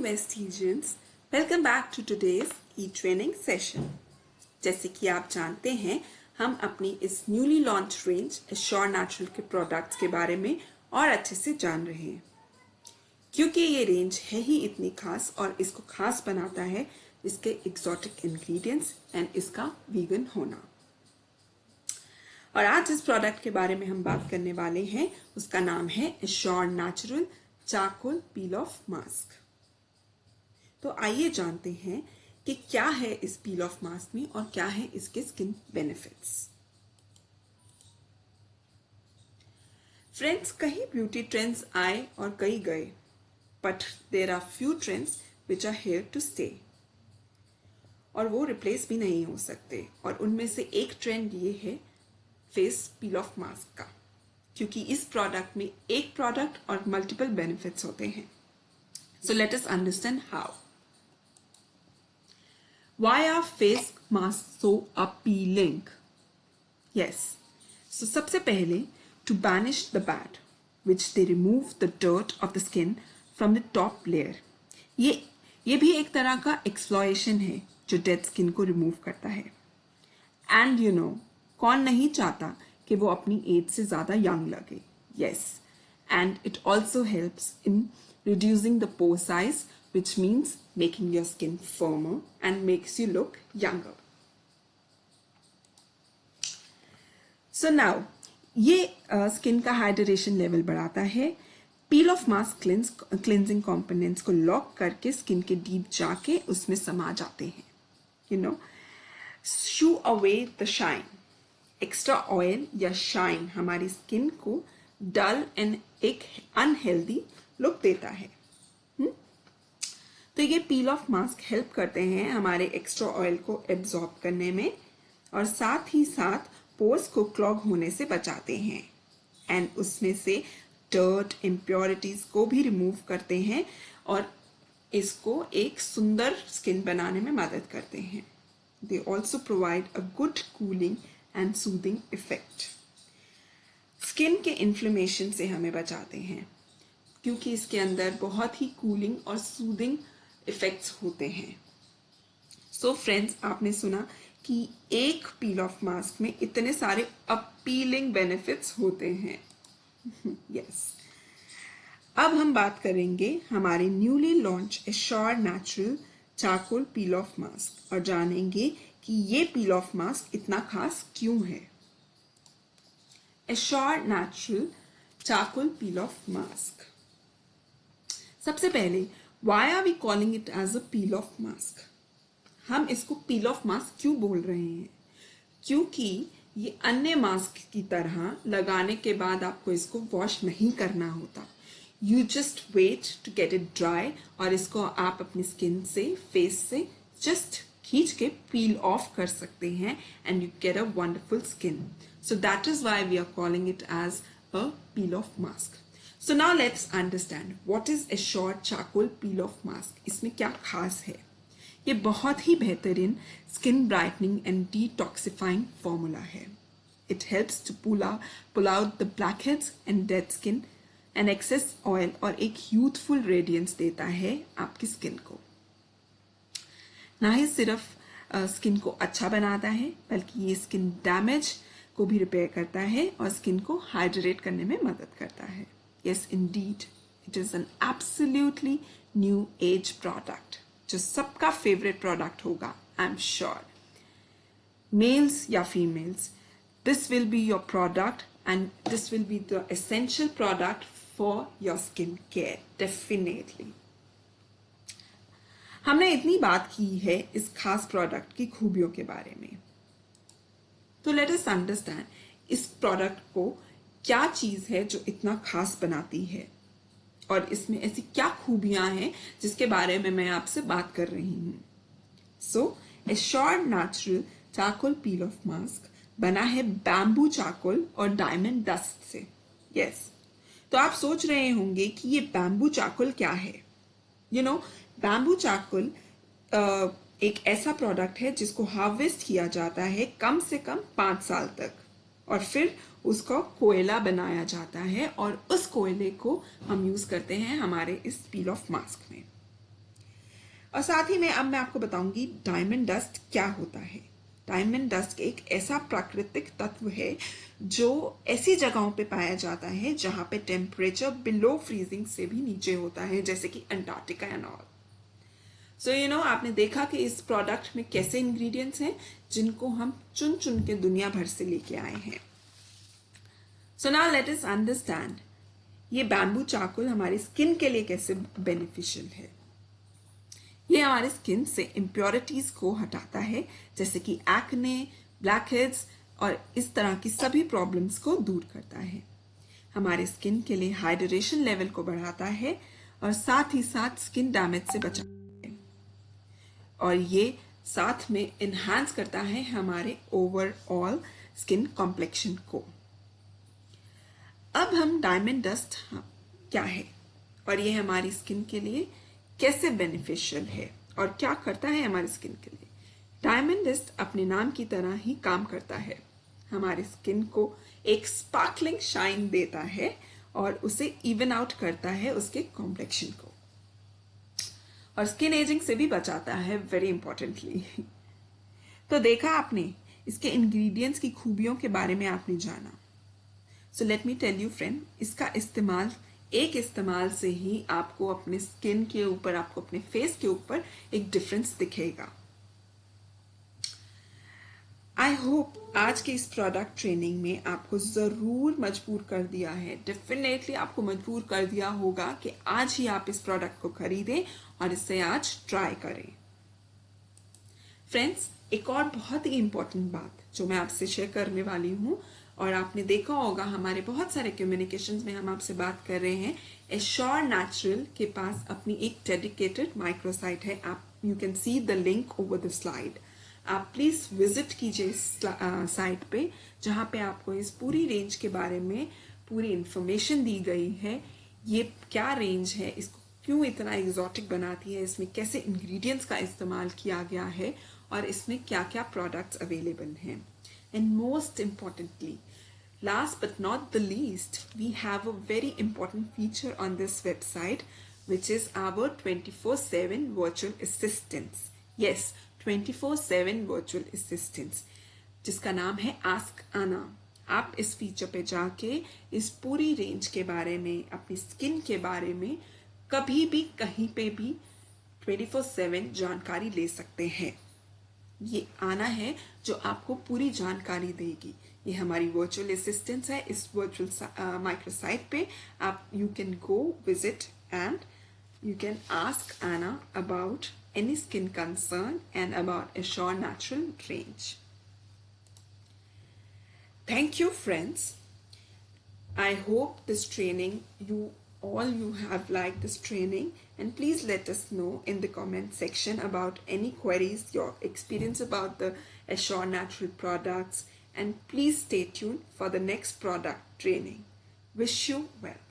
Vestigians, welcome back to today's e-training session. जैसे कि आप जानते हैं, हम अपनी इस newly launch range assure natural के प्रोडक्ट्स के बारे में और अच्छे से जान रहे हैं, क्योंकि ये रेंज है ही इतनी खास और इसको खास बनाता है इसके एक्सोटिक इंग्रेडिएंट्स एंड इसका वीगन होना। और आज जिस प्रोडक्ट के बारे में हम बात करने वाले हैं उसका नाम है assure natural charcoal peel off mask. तो आइए जानते हैं कि क्या है इस पील ऑफ मास्क में और क्या है इसके स्किन बेनिफिट्स। फ्रेंड्स, कई ब्यूटी ट्रेंड्स आए और कई गए, but there are few trends which are here to stay और वो रिप्लेस भी नहीं हो सकते। और उनमें से एक ट्रेंड ये है फेस पील ऑफ मास्क का, क्योंकि इस प्रोडक्ट में एक प्रोडक्ट और मल्टीपल बेनिफिट्स होते हैं। So let us understand how. Why are face masks so appealing? Yes. So सबसे पहले to banish the bad, which they remove the dirt of the skin from the top layer. ये भी एक तरह का exploitation है जो dead skin को remove करता है। And you know, कौन नहीं चाहता कि वो अपनी एज से ज़्यादा young लगे? Yes. And it also helps in reducing the pore size, which means making your skin firmer and makes you look younger. So now, ये स्किन का हाइड्रेशन लेवल बढ़ाता है। पील ऑफ मास्क क्लिनजिंग कंपोनेंट्स को lock करके skin के deep जाके उसमें समा जाते हैं। You know, shoe away the shine. Extra oil या शाइन हमारी स्किन को डल एंड एक अनहेल्दी लुक देता है। तो ये पील ऑफ मास्क हेल्प करते हैं हमारे एक्स्ट्रा ऑयल को एब्जॉर्ब करने में और साथ ही साथ पोर्स को क्लॉग होने से बचाते हैं एंड उसमें से डर्ट इम्प्योरिटीज को भी रिमूव करते हैं और इसको एक सुंदर स्किन बनाने में मदद करते हैं। They also provide a good cooling and soothing effect. Skin के इन्फ्लेमेशन से हमें बचाते हैं क्योंकि इसके अंदर बहुत ही कूलिंग और सूदिंग इफेक्ट्स होते हैं। सो फ्रेंड्स, आपने सुना कि एक पील ऑफ मास्क में इतने सारे अपीलिंग बेनिफिट्स होते हैं। यस। अब हम बात करेंगे हमारे newly launch assure natural charcoal peel off mask और जानेंगे कि ये पील ऑफ मास्क इतना खास क्यों है। Assure natural charcoal peel off mask. सबसे पहले, why are we calling it as a peel off mask? हम इसको peel off mask क्यों बोल रहे हैं? क्योंकि ये अन्य मास्क की तरह लगाने के बाद आपको इसको वॉश नहीं करना होता। You just wait to get it dry और इसको आप अपनी स्किन से, फेस से जस्ट खींच के peel off कर सकते हैं and you get a wonderful skin. So that is why we are calling it as a peel off mask. So now let's understand what is Assure Charcoal Peel Off Mask. इसमें क्या खास है? ये बहुत ही बेहतरीन skin brightening and detoxifying formula है। It helps to pull out the blackheads and dead skin and excess oil और एक youthful radiance देता है आपकी स्किन को। ना ही सिर्फ स्किन को अच्छा बनाता है, बल्कि ये स्किन डैमेज को भी रिपेयर करता है और स्किन को हाइड्रेट करने में मदद करता है। Yes, indeed, it is an absolutely new age product, जो सबका favorite product होगा, I'm sure. Males या females, this will be your product and this will be the essential product for your skin care, definitely. हमने इतनी बात की है इस खास प्रोडक्ट की खूबियों के बारे में, तो let us understand इस प्रोडक्ट को क्या चीज है जो इतना खास बनाती है और इसमें ऐसी क्या खूबियां हैं जिसके बारे में मैं आपसे बात कर रही हूं। So Assure natural charcoal peel off mask बना है बैम्बू चारकोल और डायमंड डस्ट से। यस। तो आप सोच रहे होंगे कि ये बैम्बू चारकोल क्या है। यू नो, बैम्बू चारकोल एक ऐसा प्रोडक्ट है जिसको हार्वेस्ट किया जाता है कम से कम 5 साल तक और फिर उसको कोयला बनाया जाता है और उस कोयले को हम यूज करते हैं हमारे इस पील ऑफ मास्क में। और साथ ही में अब मैं आपको बताऊंगी डायमंड डस्ट क्या होता है। डायमंड डस्ट एक ऐसा प्राकृतिक तत्व है जो ऐसी जगहों पे पाया जाता है जहां पे टेम्परेचर बिलो फ्रीजिंग से भी नीचे होता है, जैसे कि अंटार्कटिका एंड ऑल। सो आपने देखा कि इस प्रोडक्ट में कैसे इंग्रेडिएंट्स हैं जिनको हम चुन चुन के दुनिया भर से लेके आए हैं। So now let us understand ये बैम्बू चारकोल हमारी स्किन के लिए कैसे बेनिफिशियल है। ये हमारे स्किन से इम्प्योरिटीज को हटाता है, जैसे कि एक्ने, ब्लैकहेड्स और इस तरह की सभी प्रॉब्लम्स को दूर करता है। हमारे स्किन के लिए हाइड्रेशन लेवल को बढ़ाता है और साथ ही साथ स्किन डैमेज से बचाता है, और ये साथ में इन्हांस करता है हमारे ओवरऑल स्किन कॉम्प्लेक्शन को। अब हम डायमंड डस्ट क्या है और ये हमारी स्किन के लिए कैसे बेनिफिशियल है और क्या करता है हमारी स्किन के लिए। डायमंड डस्ट अपने नाम की तरह ही काम करता है, हमारे स्किन को एक स्पार्कलिंग शाइन देता है और उसे इवन आउट करता है उसके कॉम्प्लेक्शन को, और स्किन एजिंग से भी बचाता है वेरी इंपॉर्टेंटली। तो देखा आपने, इसके इंग्रेडिएंट्स की खूबियों के बारे में आपने जाना। So let me tell you friend, इसका इस्तेमाल एक इस्तेमाल से ही आपको अपने स्किन के ऊपर, आपको अपने फेस के ऊपर एक डिफरेंस दिखेगा। आई होप आज के इस प्रोडक्ट ट्रेनिंग में आपको ज़रूर मजबूर कर दिया है, डेफिनेटली आपको मजबूर कर दिया होगा कि आज ही आप इस प्रोडक्ट को खरीदें और इसे आज ट्राई करें। फ्रेंड्स, एक और बहुत ही इम्पोर्टेंट बात जो मैं आपसे शेयर करने वाली हूँ, और आपने देखा होगा हमारे बहुत सारे कम्युनिकेशंस में हम आपसे बात कर रहे हैं, एश्योर नेचुरल के पास अपनी एक डेडिकेटेड माइक्रोसाइट है। आप you can see the link over the slide. आप प्लीज विजिट कीजिए इस साइट पे, जहाँ पे आपको इस पूरी रेंज के बारे में पूरी इंफॉर्मेशन दी गई है। ये क्या रेंज है, इसको क्यों इतना एग्जॉटिक बनाती है, इसमें कैसे इंग्रेडिएंट्स का इस्तेमाल किया गया है और इसमें क्या क्या प्रोडक्ट्स अवेलेबल हैं। And most importantly, last but not the least, we have a very important feature on this website, which is our 24/7 virtual assistance. Yes, 24/7 virtual assistance, जिसका नाम है आस्क आना। आप इस फीचर पे जाके इस पूरी रेंज के बारे में, अपनी स्किन के बारे में कभी भी कहीं पे भी 24/7 जानकारी ले सकते हैं। ये आना है जो आपको पूरी जानकारी देगी। ये हमारी वर्चुअल असिस्टेंस है। इस वर्चुअल माइक्रोसाइट पे आप you can go visit and you can ask आना about any skin concern and about Assure natural range. Thank you friends. I hope this training, you have liked this training, and please let us know in the comment section about any queries, your experience about the Assure Natural products, and please stay tuned for the next product training. Wish you well.